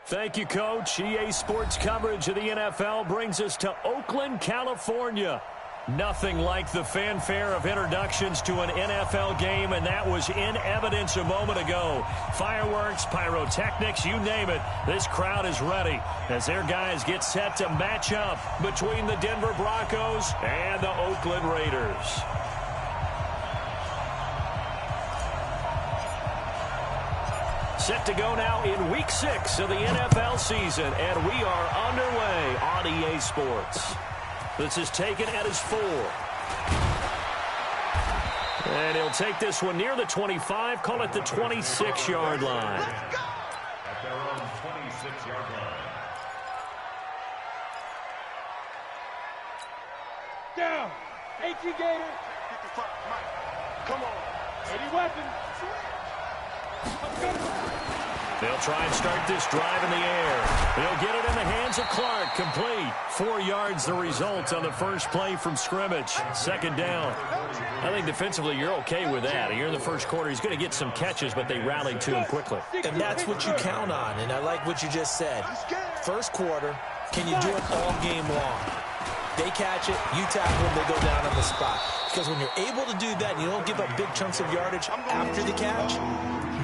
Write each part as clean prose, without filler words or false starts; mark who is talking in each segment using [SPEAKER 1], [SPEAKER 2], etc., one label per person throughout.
[SPEAKER 1] Thank you, Coach. EA Sports coverage of the NFL brings us to Oakland, California. Nothing like the fanfare of introductions to an NFL game, and that was in evidence a moment ago. Fireworks, pyrotechnics, you name it. This crowd is ready as their guys get set to match up between the Denver Broncos and the Oakland Raiders. Set to go now in Week 6 of the NFL season, and we are underway on EA Sports. This is taken at his 4. And he'll take this one near the 25, call it the 26-yard line.
[SPEAKER 2] At their own 26-yard line.
[SPEAKER 3] Down. 18 Gator. Come on. Ready weapon.
[SPEAKER 1] They'll try and start this drive in the air. They'll get it in the hands of Clark. Complete. 4 yards the result on the first play from scrimmage. Second down. I think defensively you're okay with that. You're in the first quarter. He's going to get some catches, but they rallied to him quickly.
[SPEAKER 4] And that's what you count on, and I like what you just said. First quarter, can you do it all game long? They catch it, you tackle them, they go down on the spot. Because when you're able to do that and you don't give up big chunks of yardage after the catch,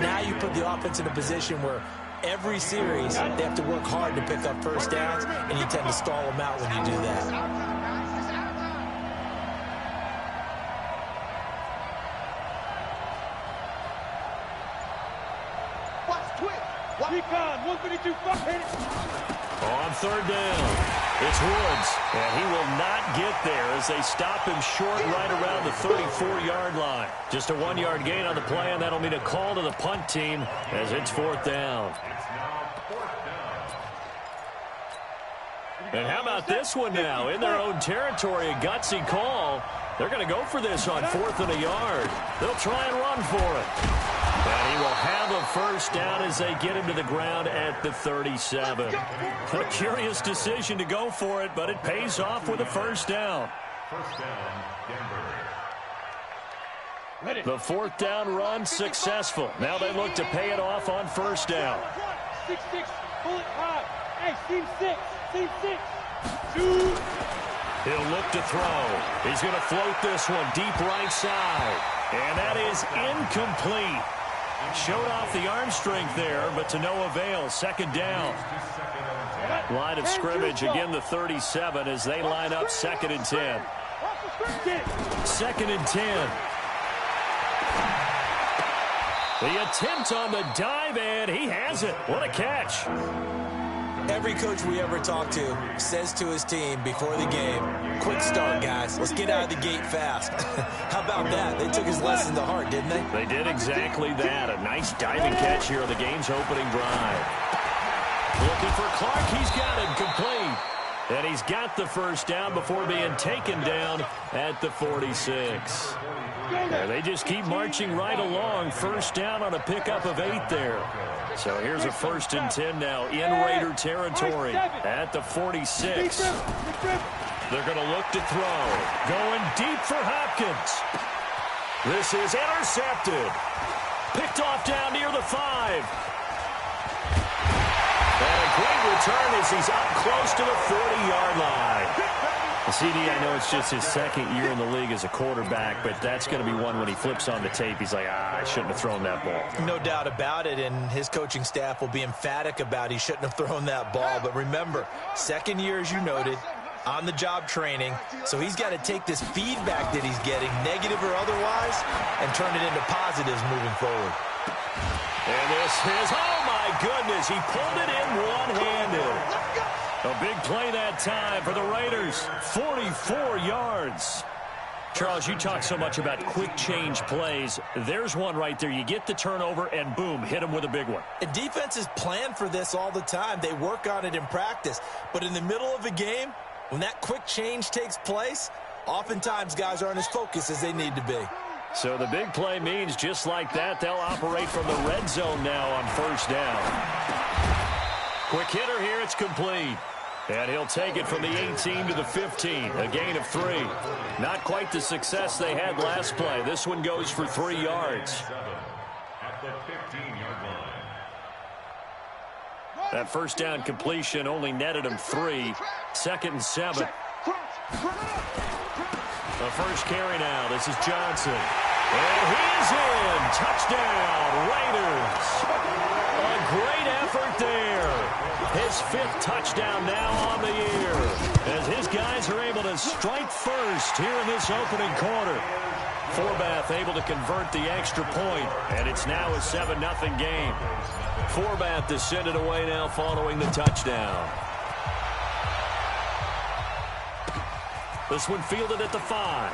[SPEAKER 4] now you put the offense in a position where every series they have to work hard to pick up first downs, and you tend to stall them out when you do that.
[SPEAKER 3] Recon, 152, hit it.
[SPEAKER 1] On third down. It's Woods, and he will not get there as they stop him short right around the 34-yard line. Just a 1-yard gain on the play, and that'll mean a call to the punt team as it's fourth down. And how about this one now? In their own territory, a gutsy call. They're going to go for this on 4th and a yard. They'll try and run for it. And he will have a first down as they get him to the ground at the 37. A curious decision to go for it, but it pays off with a first down.
[SPEAKER 2] First down, Denver.
[SPEAKER 1] The fourth down run successful. Now they look to pay it off on first down.
[SPEAKER 3] 6-6, bullet high. Hey, team 6, team 6. 2.
[SPEAKER 1] He'll look to throw. He's going to float this one deep right side. And that is incomplete. Showed off the arm strength there, but to no avail. Second down. Line of scrimmage, again the 37 as they line up 2nd and 10. 2nd and 10. The attempt on the dive, and he has it. What a catch.
[SPEAKER 4] Every coach we ever talk to says to his team before the game, quick start, guys. Let's get out of the gate fast. How about that? They took his lesson to heart, didn't they?
[SPEAKER 1] They did exactly that. A nice diving catch here on the game's opening drive. Looking for Clark. He's got it complete. And he's got the first down before being taken down at the 46. Yeah, they just keep marching right along. First down on a pickup of 8 there. So here's a 1st and 10 now in Raider territory at the 46. They're going to look to throw. Going deep for Hopkins. This is intercepted. Picked off down near the 5. And a great return as he's up close to the 40-yard line. CD, I know it's just his 2nd year in the league as a quarterback, but that's going to be one when he flips on the tape. He's like, I shouldn't have thrown that ball.
[SPEAKER 4] No doubt about it, and his coaching staff will be emphatic about he shouldn't have thrown that ball. But remember, 2nd year, as you noted, on-the-job training, so he's got to take this feedback that he's getting, negative or otherwise, and turn it into positives moving forward.
[SPEAKER 1] And this is, oh my goodness, he pulled it in one-handed. A big play that time for the Raiders, 44 yards. Charles, you talk so much about quick change plays. There's one right there. You get the turnover, and boom, hit him with a big one.
[SPEAKER 4] And defenses plan for this all the time. They work on it in practice. But in the middle of a game, when that quick change takes place, oftentimes guys aren't as focused as they need to be.
[SPEAKER 1] So the big play means just like that, they'll operate from the red zone now on first down. Quick hitter here, it's complete. And he'll take it from the 18 to the 15, a gain of 3. Not quite the success they had last play. This one goes for 3 yards.
[SPEAKER 2] At the 15-yard line.
[SPEAKER 1] That first down completion only netted him 3. 2nd and 7. The first carry now. This is Johnson. And he is in. Touchdown, Raiders. A great effort there. His 5th touchdown now on the year, as his guys are able to strike first here in this opening quarter. Forbath able to convert the extra point, and it's now a 7-0 game. Forbath to send it away now following the touchdown. This one fielded at the 5.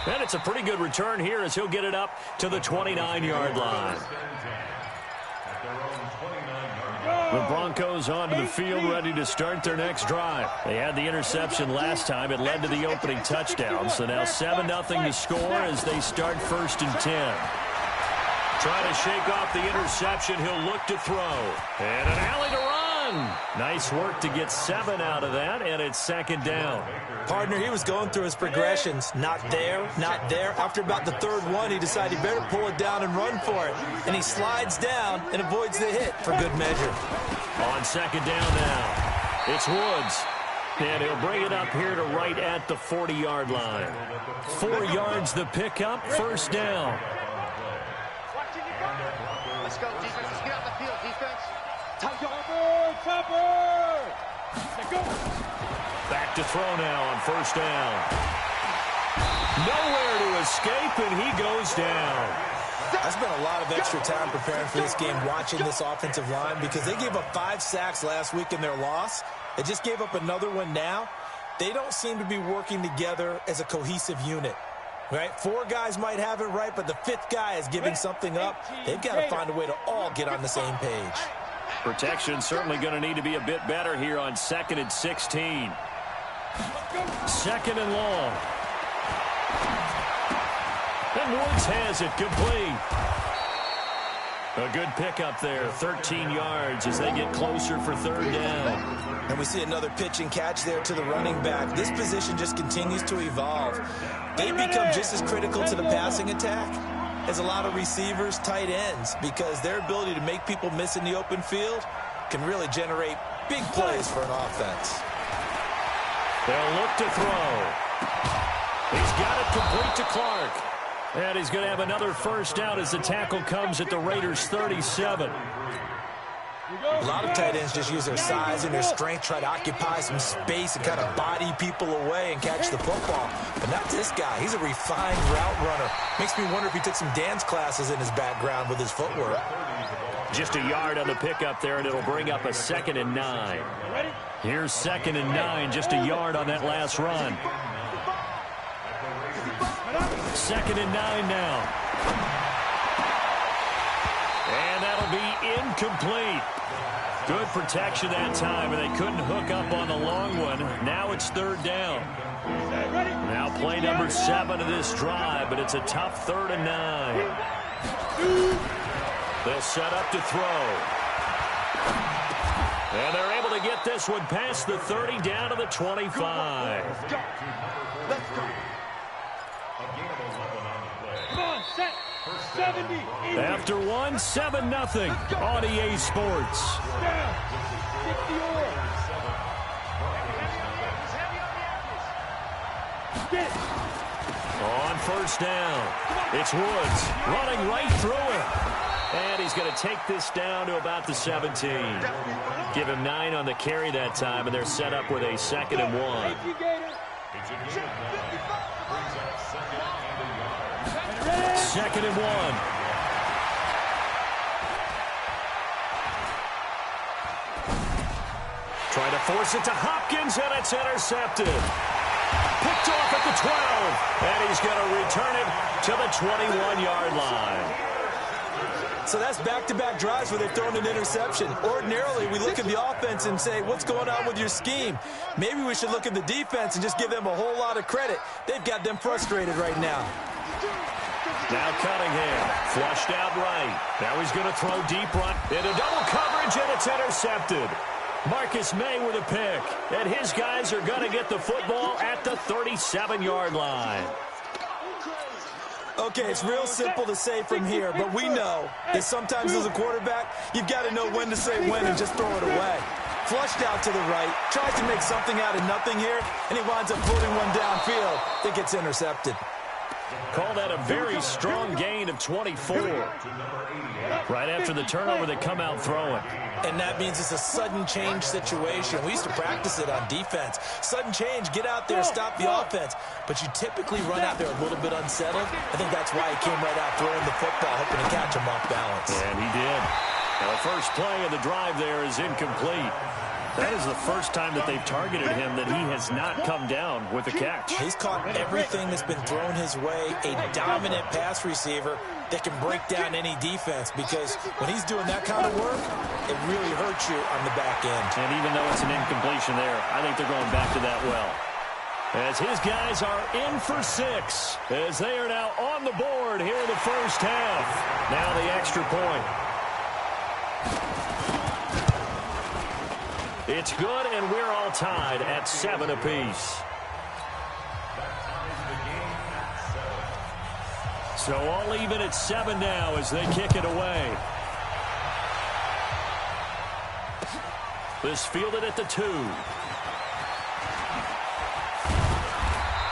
[SPEAKER 1] And it's a pretty good return here as he'll get it up to the 29-yard line. The Broncos onto the field, ready to start their next drive. They had the interception last time. It led to the opening touchdown. So now 7-0 to score as they start 1st and 10. Trying to shake off the interception. He'll look to throw. And an alley to run. Nice work to get 7 out of that, and it's 2nd down.
[SPEAKER 4] Partner, he was going through his progressions. Not there, not there. After about the 3rd one, he decided he better pull it down and run for it. And he slides down and avoids the hit for good measure.
[SPEAKER 1] On 2nd down now, it's Woods. And he'll bring it up here to right at the 40-yard line. 4 yards the pickup, 1st down.
[SPEAKER 5] Let's go, defense. Let's get out the field, defense.
[SPEAKER 3] Chopper! Let's go.
[SPEAKER 1] Back to throw now on 1st down. Nowhere to escape, and he goes down.
[SPEAKER 4] I spent a lot of extra time preparing for this game, watching this offensive line, because they gave up 5 sacks last week in their loss. They just gave up another one now. They don't seem to be working together as a cohesive unit. Right? 4 guys might have it right, but the 5th guy is giving something up. They've got to find a way to all get on the same page.
[SPEAKER 1] Protection certainly going to need to be a bit better here on 2nd and 16. 2nd and long. And Woods has it complete. A good pickup there, 13 yards as they get closer for 3rd down.
[SPEAKER 4] And we see another pitch and catch there to the running back. This position just continues to evolve. They become just as critical to the passing attack as a lot of receivers, tight ends, because their ability to make people miss in the open field can really generate big plays for an offense.
[SPEAKER 1] They'll look to throw. He's got it complete to Clark. And he's going to have another 1st down as the tackle comes at the Raiders' 37.
[SPEAKER 4] A lot of tight ends just use their size and their strength, try to occupy some space and kind of body people away and catch the football. But not this guy. He's a refined route runner. Makes me wonder if he took some dance classes in his background with his footwork.
[SPEAKER 1] Just a yard on the pickup there, and it'll bring up a 2nd and 9. Here's 2nd and 9, just a yard on that last run. 2nd and 9 now. And that'll be incomplete. Good protection that time, and they couldn't hook up on the long one. Now it's 3rd down. Now play number 7 of this drive, but it's a tough 3rd and 9. They'll set up to throw. And they're able to get this one past the 30 down to the 25.
[SPEAKER 5] Let's go.
[SPEAKER 3] Come on, set. 70.
[SPEAKER 1] After 1, 7-0 on EA Sports.
[SPEAKER 3] Down. 50 or. Get.
[SPEAKER 1] On 1st down, it's Woods running right through it. And he's going to take this down to about the 17. Give him 9 on the carry that time, and they're set up with a 2nd and 1. 2nd and 1. Trying to force it to Hopkins, and it's intercepted. Picked off at the 12, and he's going to return it to the 21-yard line.
[SPEAKER 4] So that's back-to-back drives where they've thrown an interception. Ordinarily, we look at the offense and say, what's going on with your scheme? Maybe we should look at the defense and just give them a whole lot of credit. They've got them frustrated right now.
[SPEAKER 1] Now Cunningham, flushed out right. Now he's going to throw deep right into double coverage, and it's intercepted. Marcus May with a pick, and his guys are going to get the football at the 37-yard line.
[SPEAKER 4] Okay, it's real simple to say from here, but we know that sometimes as a quarterback, you've got to know when to say when and just throw it away. Flushed out to the right, tries to make something out of nothing here, and he winds up putting one downfield that gets intercepted.
[SPEAKER 1] Call that a very strong gain of 24. Right after the turnover, they come out throwing.
[SPEAKER 4] And that means it's a sudden change situation. We used to practice it on defense. Sudden change, get out there, stop the offense. But you typically run out there a little bit unsettled. I think that's why he came right out throwing the football, hoping to catch him off balance.
[SPEAKER 1] And he did. Now, the first play of the drive there is incomplete. That is the first time that they've targeted him that he has not come down with a catch.
[SPEAKER 4] He's caught everything that's been thrown his way, a dominant pass receiver that can break down any defense, because when he's doing that kind of work, it really hurts you on the back end.
[SPEAKER 1] And even though it's an incompletion there, I think they're going back to that well. As his guys are in for 6, as they are now on the board here in the first half. Now the extra point. It's good, and we're all tied at 7 apiece. So all even at 7 now as they kick it away. This fielded at the 2.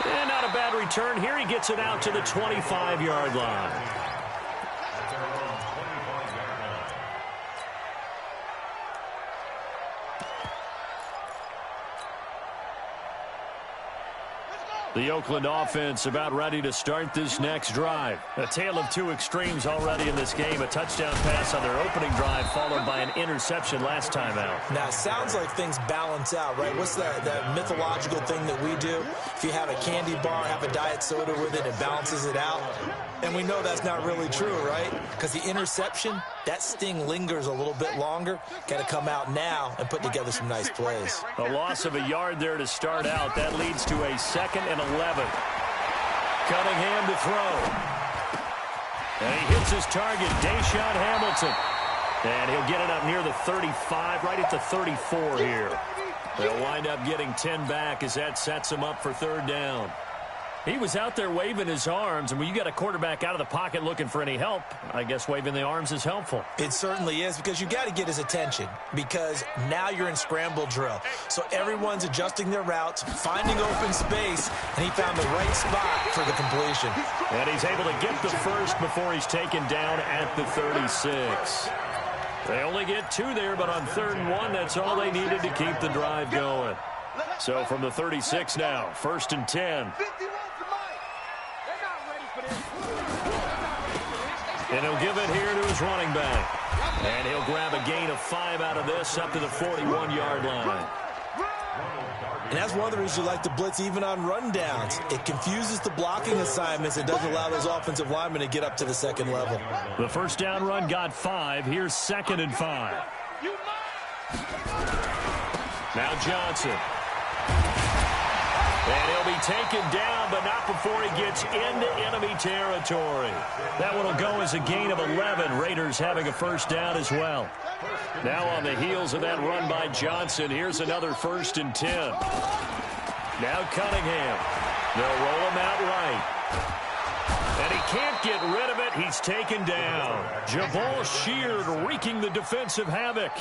[SPEAKER 1] And not a bad return. Here he gets it out to the 25-yard line. The Oakland offense about ready to start this next drive. A tale of two extremes already in this game. A touchdown pass on their opening drive followed by an interception last time out.
[SPEAKER 4] Now, it sounds like things balance out, right? What's that mythological thing that we do? If you have a candy bar, have a diet soda with it, it balances it out. And we know that's not really true, right? Because the interception, that sting lingers a little bit longer. Got to come out now and put together some nice plays.
[SPEAKER 1] A loss of a yard there to start out. That leads to a 2nd and 11. Cunningham to throw. And he hits his target, Deshaun Hamilton. And he'll get it up near the 35, right at the 34 here. They'll wind up getting 10 back as that sets him up for 3rd down. He was out there waving his arms, and when you got a quarterback out of the pocket looking for any help, I guess waving the arms is helpful.
[SPEAKER 4] It certainly is, because you got to get his attention, because now you're in scramble drill. So everyone's adjusting their routes, finding open space, and he found the right spot for the completion.
[SPEAKER 1] And he's able to get the first before he's taken down at the 36. They only get 2 there, but on 3rd and 1, that's all they needed to keep the drive going. So from the 36 now, 1st and 10. And he'll give it here to his running back. And he'll grab a gain of 5 out of this up to the 41-yard line.
[SPEAKER 4] And that's one of the reasons you like to blitz even on rundowns. It confuses the blocking assignments. It doesn't allow those offensive linemen to get up to the 2nd level.
[SPEAKER 1] The first down run got 5. Here's 2nd and 5. Now Johnson. And he'll be taken down, but not before he gets into enemy territory. That one will go as a gain of 11. Raiders having a first down as well. Now on the heels of that run by Johnson, here's another 1st and 10. Now Cunningham. They'll roll him out right. And he can't get rid of it. He's taken down. Jabal Sheard wreaking the defensive havoc.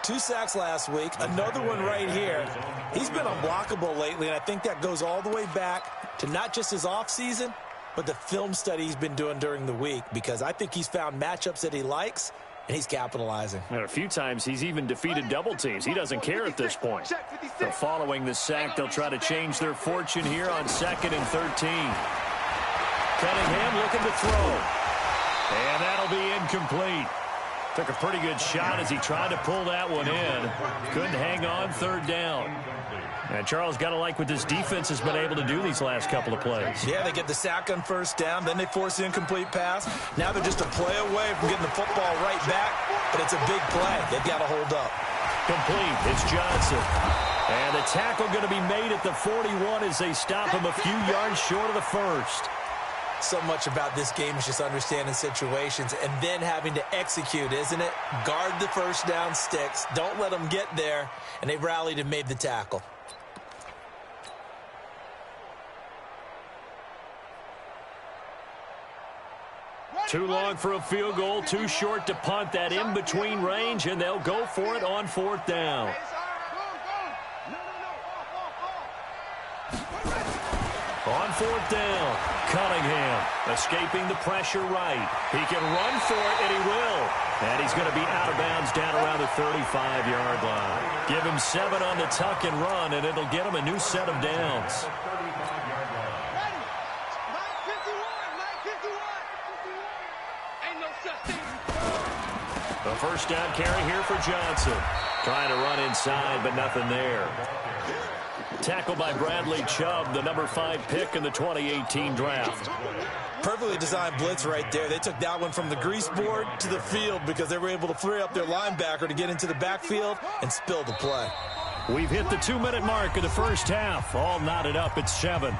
[SPEAKER 4] 2 sacks last week, another one right here. He's been unblockable lately, and I think that goes all the way back to not just his offseason, but the film study he's been doing during the week, because I think he's found matchups that he likes, and he's capitalizing.
[SPEAKER 1] And a few times he's even defeated double teams. He doesn't care at this point. So following the sack, they'll try to change their fortune here on 2nd and 13. Cunningham looking to throw. And that'll be incomplete. Took a pretty good shot as he tried to pull that one in. Couldn't hang on, 3rd down. And Charles, got to like what this defense has been able to do these last couple of plays.
[SPEAKER 4] Yeah, they get the sack on 1st down, then they force the incomplete pass. Now they're just a play away from getting the football right back, but it's a big play. They've got to hold up.
[SPEAKER 1] Complete. It's Johnson. And the tackle going to be made at the 41 as they stop him a few yards short of the 1st.
[SPEAKER 4] So much about this game is just understanding situations and then having to execute, isn't it? Guard the 1st down sticks. Don't let them get there. And they rallied and made the tackle.
[SPEAKER 1] Too long for a field goal, too short to punt that in-between range, and they'll go for it on 4th down. On 4th down, Cunningham escaping the pressure right. He can run for it, and he will. And he's going to be out of bounds down around the 35-yard line. Give him 7 on the tuck and run, and it'll get him a new set of downs. The first down carry here for Johnson. Trying to run inside, but nothing there. Tackled by Bradley Chubb, the number 5 pick in the 2018 draft.
[SPEAKER 4] Perfectly designed blitz right there. They took that one from the grease board to the field because they were able to free up their linebacker to get into the backfield and spill the play.
[SPEAKER 1] We've hit the 2-minute mark of the first half. All knotted up at 7.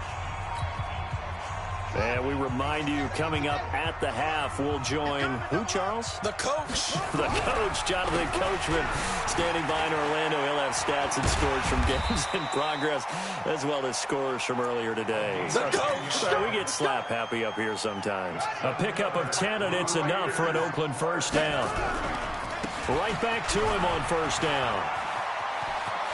[SPEAKER 1] And we remind you, coming up at the half, we'll join who, Charles?
[SPEAKER 4] The coach.
[SPEAKER 1] The coach, Jonathan Coachman, standing by in Orlando. He'll have stats and scores from games in progress, as well as scores from earlier today.
[SPEAKER 4] The coach.
[SPEAKER 1] Sorry, we get slap happy up here sometimes. A pickup of 10, and it's enough for an Oakland first down. Right back to him on first down.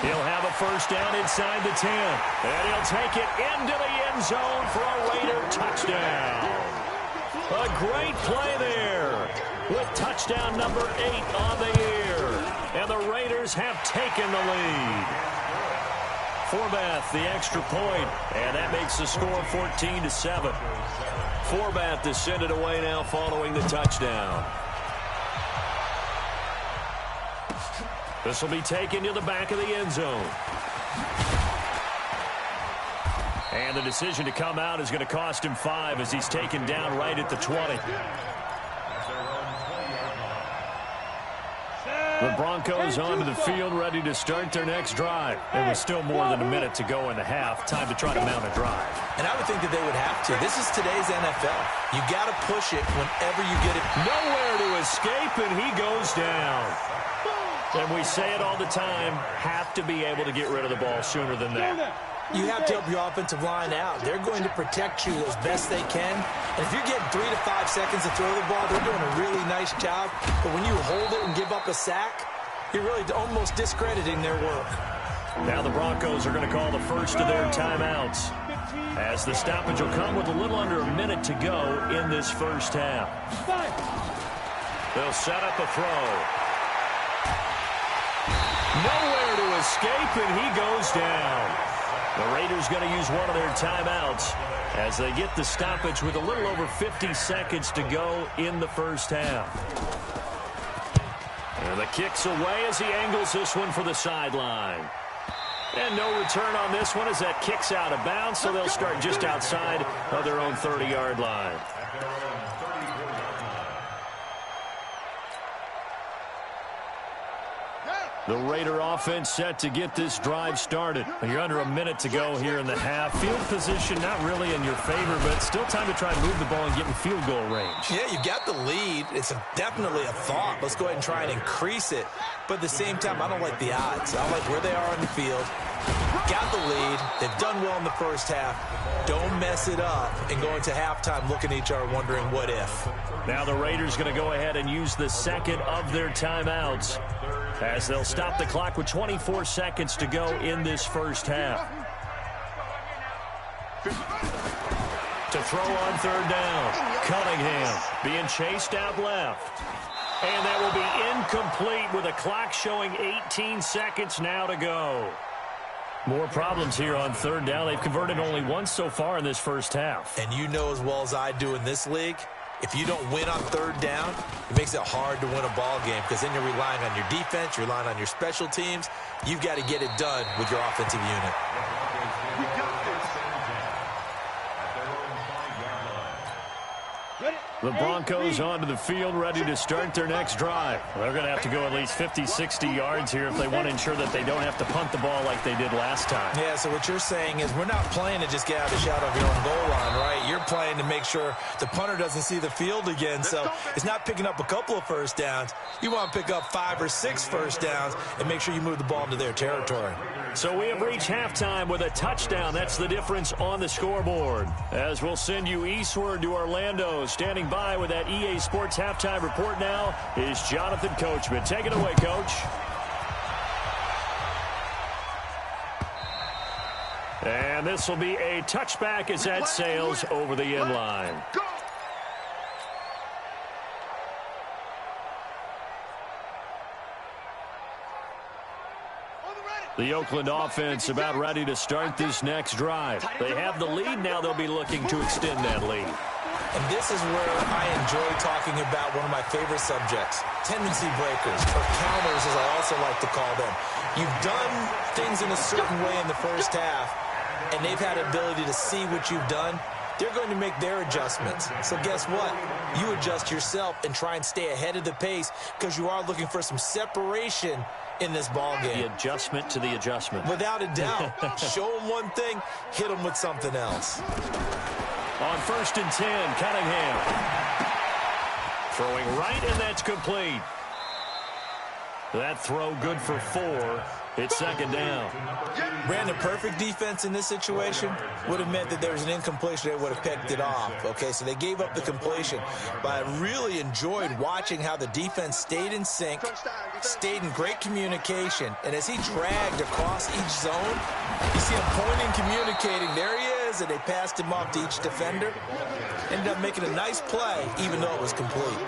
[SPEAKER 1] He'll have a first down inside the 10. And he'll take it into the end zone for a Raider touchdown. A great play there with touchdown number 8 on the year. And the Raiders have taken the lead. Forbath, the extra point, and that makes the score 14-7. Forbath to send it away now following the touchdown. This will be taken to the back of the end zone. And the decision to come out is going to cost him 5 as he's taken down right at the 20. The Broncos onto the field, ready to start their next drive. There was still more than a minute to go in the half. Time to try to mount a drive.
[SPEAKER 4] And I would think that they would have to. This is today's NFL. You got to push it whenever you get it.
[SPEAKER 1] Nowhere to escape, and he goes down. And we say it all the time, have to be able to get rid of the ball sooner than that.
[SPEAKER 4] You have to help your offensive line out. They're going to protect you as best they can. And if you're getting 3 to 5 seconds to throw the ball, they're doing a really nice job. But when you hold it and give up a sack, you're really almost discrediting their work.
[SPEAKER 1] Now the Broncos are going to call the first of their timeouts, as the stoppage will come with a little under a minute to go in this first half. They'll set up a throw. Nowhere to escape, and he goes down. The Raiders going to use one of their timeouts as they get the stoppage with a little over 50 seconds to go in the first half. And the kick's away as he angles this one for the sideline. And no return on this one as that kick's out of bounds, so they'll start just outside of their own 30-yard line. The Raider offense set to get this drive started. You're under a minute to go here in the half. Field position not really in your favor, but still time to try and move the ball and get in field goal range.
[SPEAKER 4] Yeah, you got the lead. It's definitely a thought. Let's go ahead and try and increase it. But at the same time, I don't like the odds. I like where they are on the field. Got the lead. They've done well in the first half. Don't mess it up and go into halftime looking at each other wondering what if.
[SPEAKER 1] Now the Raiders going to go ahead and use the second of their timeouts, as they'll stop the clock with 24 seconds to go in this first half. To throw on third down, Cunningham being chased out left. And that will be incomplete with a clock showing 18 seconds now to go. More problems here on third down. They've converted only once so far in this first half.
[SPEAKER 4] And you know as well as I do in this league, if you don't win on third down, it makes it hard to win a ball game because then you're relying on your defense, you're relying on your special teams. You've got to get it done with your offensive unit.
[SPEAKER 1] The Broncos onto the field, ready to start their next drive. They're going to have to go at least 50, 60 yards here if they want to ensure that they don't have to punt the ball like they did last time.
[SPEAKER 4] Yeah, so what you're saying is we're not playing to just get out of the shadow of your own goal line, right? You're playing to make sure the punter doesn't see the field again. So it's not picking up a couple of first downs. You want to pick up 5 or 6 first downs and make sure you move the ball into their territory.
[SPEAKER 1] So we have reached halftime with a touchdown. That's the difference on the scoreboard. As we'll send you eastward to Orlando's Standing by with that EA Sports halftime report now is Jonathan Coachman. Take it away, Coach. And this will be a touchback as that sails over the end line. The Oakland offense about ready to start this next drive. They have the lead. Now they'll be looking to extend that lead.
[SPEAKER 4] And this is where I enjoy talking about one of my favorite subjects, tendency breakers, or counters as I also like to call them. You've done things in a certain way in the first half, and they've had the ability to see what you've done. They're going to make their adjustments. So guess what? You adjust yourself and try and stay ahead of the pace because you are looking for some separation in this ball game.
[SPEAKER 1] The adjustment to the adjustment.
[SPEAKER 4] Without a doubt. Show them one thing, hit them with something else.
[SPEAKER 1] On 1st and 10, Cunningham. Throwing right, and that's complete. That throw good for 4. It's 2nd down.
[SPEAKER 4] Brandon, perfect defense in this situation would have meant that there was an incompletion. They would have picked it off. Okay, so they gave up the completion. But I really enjoyed watching how the defense stayed in sync, stayed in great communication. And as he dragged across each zone, you see him pointing, communicating. There he is, and they passed him off to each defender. Ended up making a nice play, even though it was complete.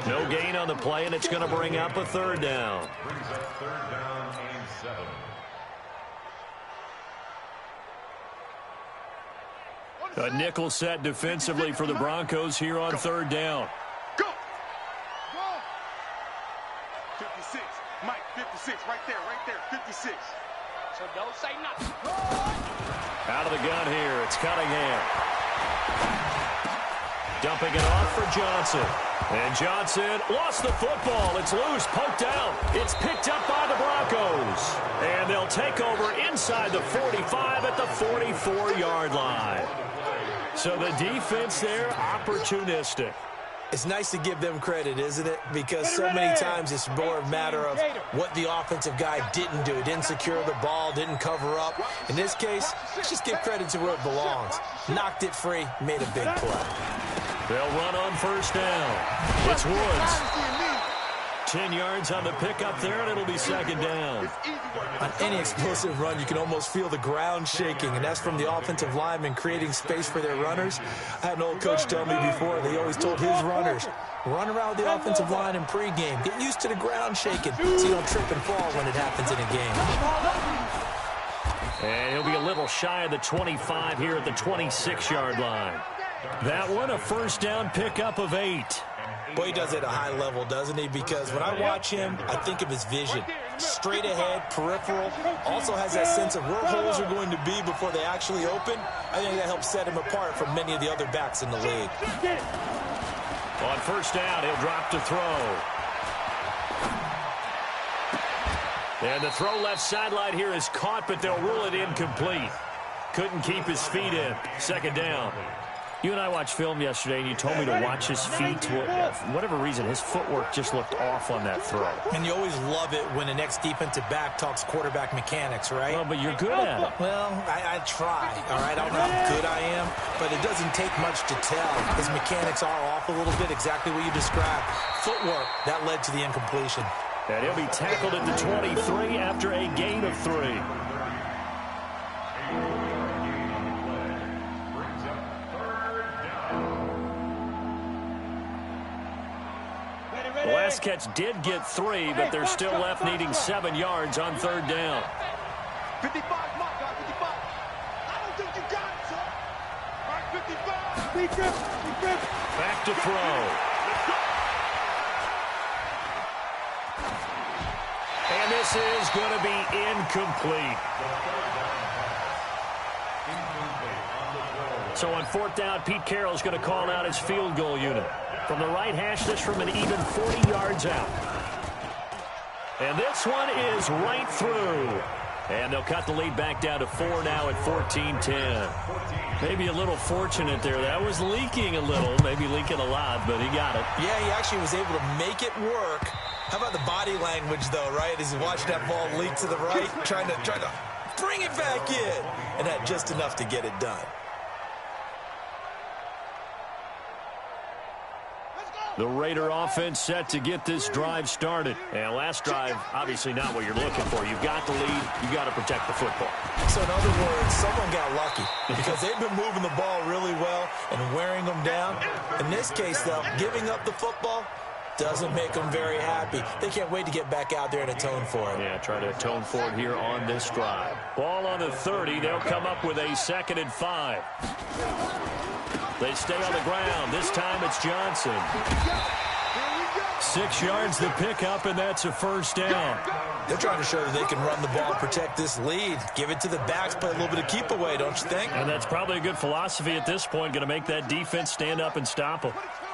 [SPEAKER 1] No gain on the play, and it's going to bring up a 3rd down.
[SPEAKER 2] Brings up 3rd down and 7.
[SPEAKER 1] A nickel set defensively for the Broncos here on 3rd down.
[SPEAKER 3] Go! Go! 56. Mike, 56. Right there, 56. So don't say nothing.
[SPEAKER 1] Out of the gun here, it's Cunningham. Dumping it off for Johnson. And Johnson lost the football. It's loose, poked out. It's picked up by the Broncos. And they'll take over inside the 45 at the 44-yard line. So the defense there, opportunistic.
[SPEAKER 4] It's nice to give them credit, isn't it? Because so many times it's more a matter of what the offensive guy didn't do. He didn't secure the ball, didn't cover up. In this case, let's just give credit to where it belongs. Knocked it free, made a big play.
[SPEAKER 1] They'll run on 1st down. It's Woods. 10 yards on the pickup there, and it'll be 2nd down.
[SPEAKER 4] On any explosive run, you can almost feel the ground shaking, and that's from the offensive linemen creating space for their runners. I had an old coach tell me before, they always told his runners, run around with the offensive line in pregame. Get used to the ground shaking so you don't trip and fall when it happens in a game.
[SPEAKER 1] And he'll be a little shy of the 25 here at the 26-yard line. That one, a 1st down pickup of 8.
[SPEAKER 4] Boy, he does it at a high level, doesn't he? Because when I watch him, I think of his vision. Straight ahead, peripheral. Also has that sense of where holes are going to be before they actually open. I think that helps set him apart from many of the other backs in the league.
[SPEAKER 1] On 1st down, he'll drop to throw. And the throw left sideline here is caught, but they'll rule it incomplete. Couldn't keep his feet in. 2nd down. You and I watched film yesterday, and you told me to watch his feet. For whatever reason, his footwork just looked off on that throw.
[SPEAKER 4] And you always love it when the next defensive back talks quarterback mechanics, right?
[SPEAKER 1] Well, but you're good at it.
[SPEAKER 4] Well, I try, all right? I don't know how good I am, but it doesn't take much to tell. His mechanics are off a little bit, exactly what you described. Footwork, that led to the incompletion.
[SPEAKER 1] And he'll be tackled at the 23 after a gain of 3. The last catch did get 3, but they're still left needing 7 yards on 3rd down.
[SPEAKER 3] 55, my God, 55. I don't think you got it, sir. All right, 55.
[SPEAKER 1] Back to throw. And this is going to be incomplete. So on 4th down, Pete Carroll's going to call out his field goal unit. From the right hash, this from an even 40 yards out. And this one is right through. And they'll cut the lead back down to 4 now at 14-10. Maybe a little fortunate there. That was leaking a little, maybe leaking a lot, but he got it.
[SPEAKER 4] Yeah, he actually was able to make it work. How about the body language, though, right? As he watched that ball leak to the right, trying to bring it back in. And had just enough to get it done.
[SPEAKER 1] The Raider offense set to get this drive started. And last drive, obviously not what you're looking for. You've got the lead. You've got to protect the football.
[SPEAKER 4] So in other words, someone got lucky because they've been moving the ball really well and wearing them down. In this case, though, giving up the football doesn't make them very happy. They can't wait to get back out there and atone for it.
[SPEAKER 1] Yeah, try to atone for it here on this drive. Ball on the 30. They'll come up with a 2nd and 5. They stay on the ground. This time it's Johnson. 6 yards the pickup, and that's a first down.
[SPEAKER 4] They're trying to show that they can run the ball and protect this lead. Give it to the backs, play a little bit of keep away, don't you think?
[SPEAKER 1] And that's probably a good philosophy at this point, going to make that defense stand up and stop them.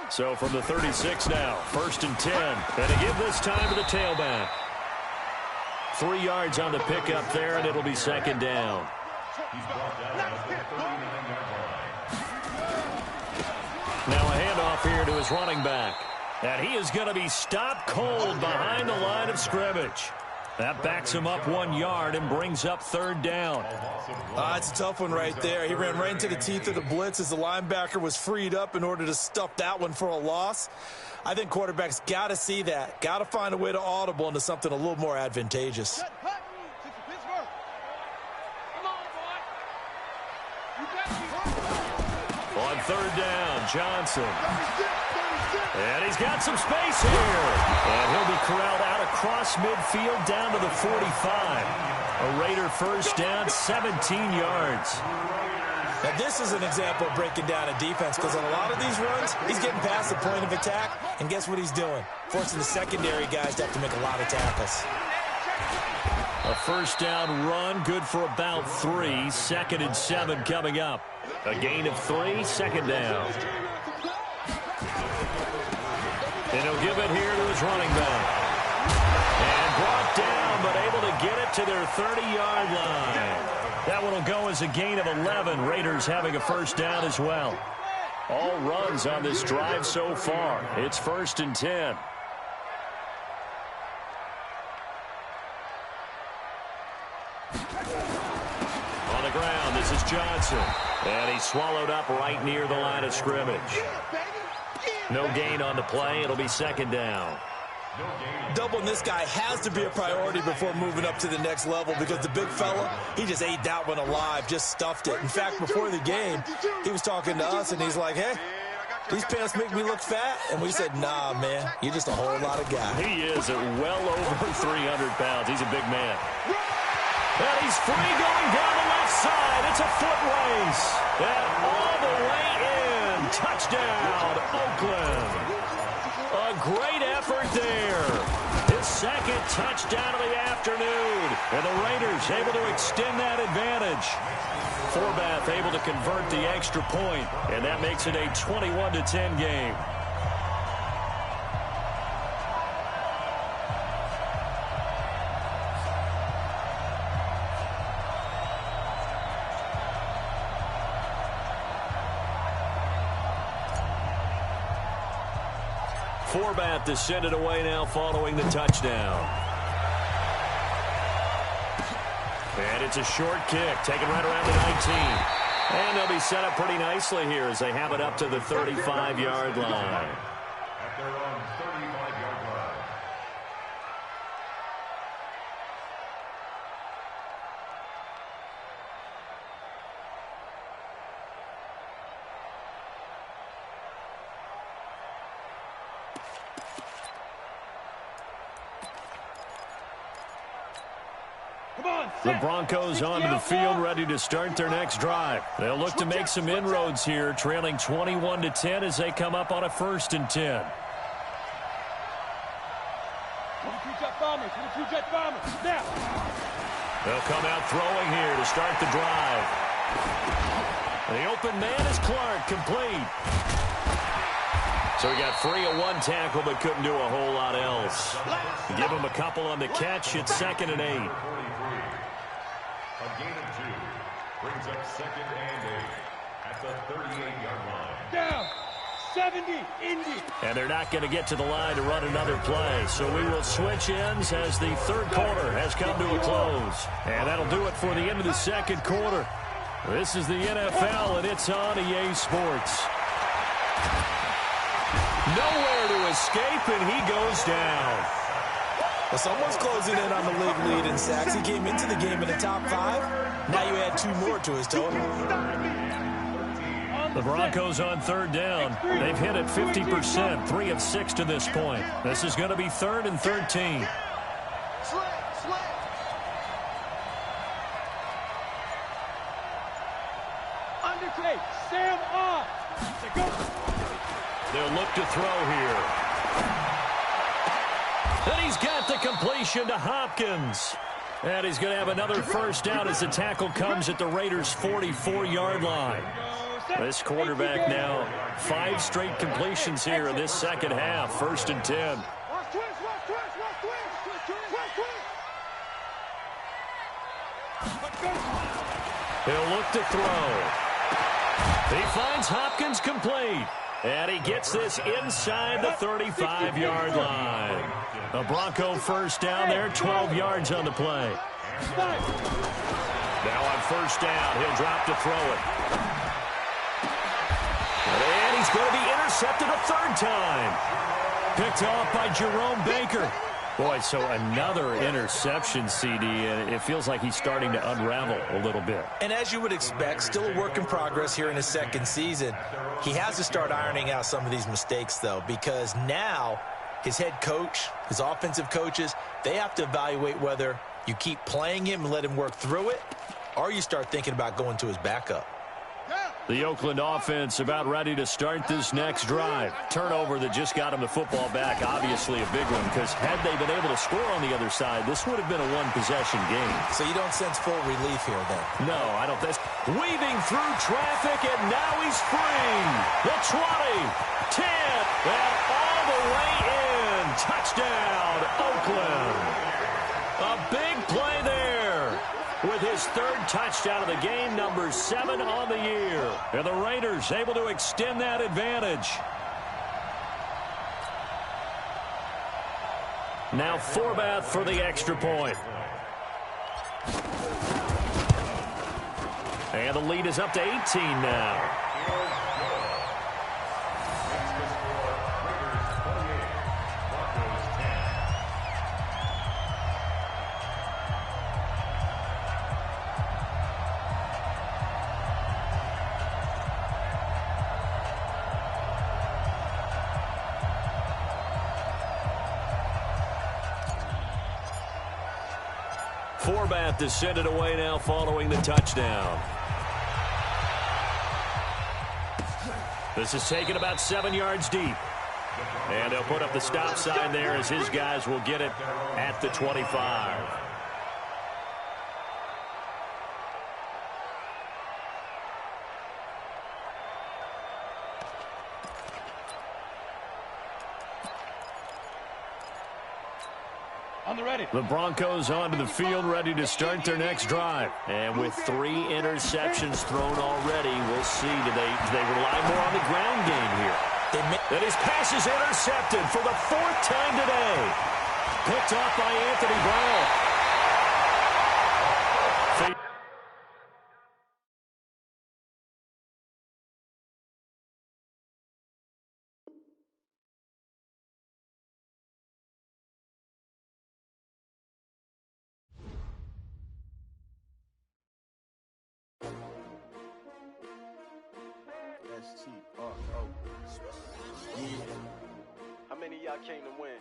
[SPEAKER 1] So from the 36 now, 1st and 10. And to give this time to the tailback. 3 yards on the pickup there, and it'll be 2nd down. Now a handoff here to his running back. And he is going to be stopped cold behind the line of scrimmage. That backs him up 1 yard and brings up 3rd down.
[SPEAKER 4] It's a tough one right there. He ran right into the teeth of the blitz as the linebacker was freed up in order to stuff that one for a loss. I think quarterbacks got to see that. Got to find a way to audible into something a little more advantageous.
[SPEAKER 1] On 3rd down, Johnson. And he's got some space here. And he'll be corralled out across midfield down to the 45. A Raider first down, 17 yards.
[SPEAKER 4] Now, this is an example of breaking down a defense because on a lot of these runs, he's getting past the point of attack. And guess what he's doing? Forcing the secondary guys to have to make a lot of tackles.
[SPEAKER 1] A first down run, good for about 3. 2nd and 7 coming up. A gain of 3, 2nd down. And he'll give it here to his running back. And brought down, but able to get it to their 30-yard line. That one will go as a gain of 11. Raiders having a first down as well. All runs on this drive so far. It's 1st and 10. On the ground, this is Johnson. And he's swallowed up right near the line of scrimmage. No gain on the play. It'll be 2nd down.
[SPEAKER 4] Doubling this guy has to be a priority before moving up to the next level because the big fella, he just ate that one alive, just stuffed it. In fact, before the game, he was talking to us, and he's like, hey, these pants make me look fat. And we said, nah, man, you're just a whole lot of guy.
[SPEAKER 1] He is at well over 300 pounds. He's a big man. And he's free going down the left side. It's a foot race. And all the way in. Touchdown, Oakland. A great effort there. His 2nd touchdown of the afternoon. And the Raiders able to extend that advantage. Forbath able to convert the extra point. And that makes it a 21-10 game. Forbath to send it away now following the touchdown. And it's a short kick, taken right around the 19. And they'll be set up pretty nicely here as they have it up to the 35-yard line.
[SPEAKER 2] At their own 35-yard line.
[SPEAKER 1] The Broncos onto the field, ready to start their next drive. They'll look to make some inroads here, trailing 21-10 as they come up on a 1st and 10. They'll come out throwing here to start the drive. The open man is Clark, complete. So he got free of 1 tackle, but couldn't do a whole lot else. Give him a couple on the catch. It's 2nd and 8.
[SPEAKER 2] A gain of 2 brings up 2nd and 8 at the 38-yard line.
[SPEAKER 3] Down. 70, Indy.
[SPEAKER 1] And they're not going to get to the line to run another play. So we will switch ends as the 3rd quarter has come to a close. And that'll do it for the end of the 2nd quarter. This is the NFL, and it's on EA Sports. Nowhere to escape, and he goes down.
[SPEAKER 4] Well, someone's closing in on the league lead in sacks. He came into the game in the top 5. Now you add 2 more to his total.
[SPEAKER 1] The Broncos on 3rd down. They've hit it 50%, 3 of 6 to this point. This is going to be 3rd and 13.
[SPEAKER 3] Undertake, Sam off.
[SPEAKER 1] They'll look to throw here. And he's got the completion to Hopkins. And he's going to have another first down as the tackle comes at the Raiders' 44-yard line. This quarterback now 5 straight completions here in this second half. 1st and 10. He'll look to throw. He finds Hopkins complete. And he gets this inside the 35-yard line. A Bronco first down there, 12 yards on the play. Now on 1st down, he'll drop to throw it. And he's going to be intercepted a 3rd time. Picked off by Jerome Baker. Boy, so another interception, CD, and it feels like he's starting to unravel a little bit.
[SPEAKER 4] And as you would expect, still a work in progress here in his 2nd season. He has to start ironing out some of these mistakes, though, because now his head coach, his offensive coaches, they have to evaluate whether you keep playing him and let him work through it, or you start thinking about going to his backup.
[SPEAKER 1] The Oakland offense about ready to start this next drive. Turnover that just got him the football back, obviously a big one, because had they been able to score on the other side, this would have been a 1-possession game.
[SPEAKER 4] So you don't sense full relief here, then?
[SPEAKER 1] No, I don't. That's weaving through traffic, and now he's free. The 20, 10, and all the way in. Touchdown, Oakland. A big play there. With his 3rd touchdown of the game, number 7 on the year. And the Raiders able to extend that advantage. Now Forbath for the extra point. And the lead is up to 18 now. Forbath to send it away now following the touchdown. This is taken about 7 yards deep. And they'll put up the stop sign there as his guys will get it at the 25. The Broncos onto the field, ready to start their next drive. And with 3 interceptions thrown already, we'll see. Do they rely more on the ground game here? And his pass is intercepted for the 4th time today. Picked off by Anthony Brown.
[SPEAKER 6] Yeah. How many of y'all came to win?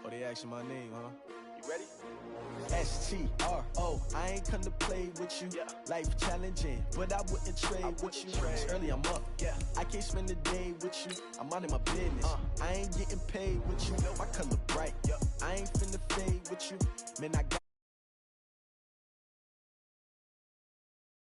[SPEAKER 7] Oh, they asking my name, huh?
[SPEAKER 6] You ready?
[SPEAKER 7] STRO, I ain't come to play with you.
[SPEAKER 6] Yeah.
[SPEAKER 7] Life challenging, but I wouldn't trade with you. It's early, I'm up.
[SPEAKER 6] Yeah.
[SPEAKER 7] I can't spend the day with you. I'm minding my business. I ain't getting paid with you. My color bright.
[SPEAKER 6] Yeah.
[SPEAKER 7] I ain't finna fade with you. Man, I got